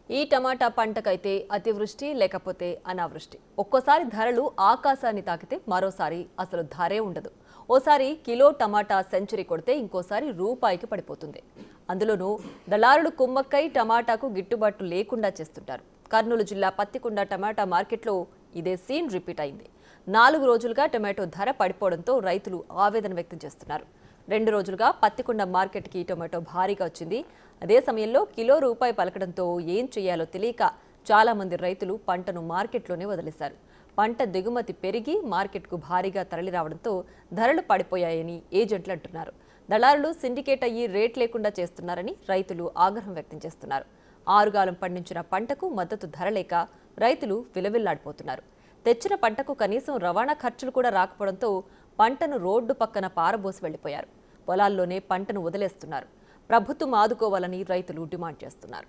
ఈ టమాటా పంటకైతే అతివృష్టి లేకపోతే అనావృష్టి. ఒక్కోసారి ధరలు ఆకాశాన్ని తాకితే మరోసారి అసలు ధరే ఉండదు. ఓసారి కిలో టమాటా సెంచరీ కొడితే ఇంకోసారి రూపాయికి పడిపోతుంది. అందులోనూ దళారులు కుమ్మక్కై టమాటాకు గిట్టుబాటు లేకుండా చేస్తుంటారు. కర్నూలు జిల్లా పత్తికొండ టమాటా మార్కెట్లో ఇదే సీన్ రిపీట్ అయింది. 4 రోజులుగా టమాటో ధర పడిపోవడంతో రైతులు ఆవేదన వ్యక్తం చేస్తున్నారు. 2 రోజులుగా పత్తికొండ మార్కెట్కి టొమాటో భారీగా వచ్చింది. అదే సమయంలో కిలో రూపాయి పలకడంతో ఏం చేయాలో తెలియక చాలా మంది రైతులు పంటను మార్కెట్లోనే వదిలేశారు. పంట దిగుమతి పెరిగి మార్కెట్కు భారీగా తరలి రావడంతో ధరలు పడిపోయాయని ఏజెంట్లు అంటున్నారు. దళారులు సిండికేట్ అయ్యి రేట్ లేకుండా చేస్తున్నారని రైతులు ఆగ్రహం వ్యక్తం చేస్తున్నారు. ఆరుగాలం పండించిన పంటకు మద్దతు ధర లేక రైతులు విలవిల్లాడిపోతున్నారు. తెచ్చిన పంటకు కనీసం రవాణా ఖర్చులు కూడా రాకపోవడంతో పంటను రోడ్డు పక్కన పారబోసి వెళ్లిపోయారు. పొలాల్లోనే పంటను వదిలేస్తున్నారు. ప్రభుత్వం ఆదుకోవాలని రైతులు డిమాండ్ చేస్తున్నారు.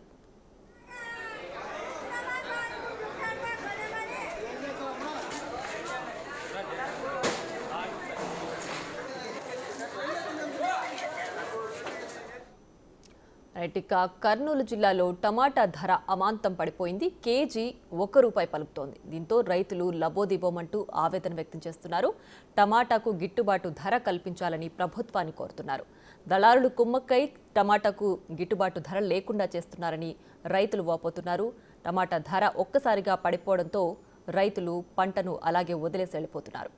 కర్నూలు జిల్లాలో టమాటా ధర అమాంతం పడిపోయింది. కేజీ ₹1 పలుకుతోంది. దీంతో రైతులు లబోదిబోమంటూ ఆవేదన వ్యక్తం చేస్తున్నారు. టమాటాకు గిట్టుబాటు ధర కల్పించాలని ప్రభుత్వాన్ని కోరుతున్నారు. దళారులు కుమ్మక్కై టమాటాకు గిట్టుబాటు ధర లేకుండా చేస్తున్నారని రైతులు వాపోతున్నారు. టమాటా ధర ఒక్కసారిగా పడిపోవడంతో రైతులు పంటను అలాగే వదిలేసి వెళ్లిపోతున్నారు.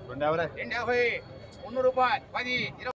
₹250 ₹300 10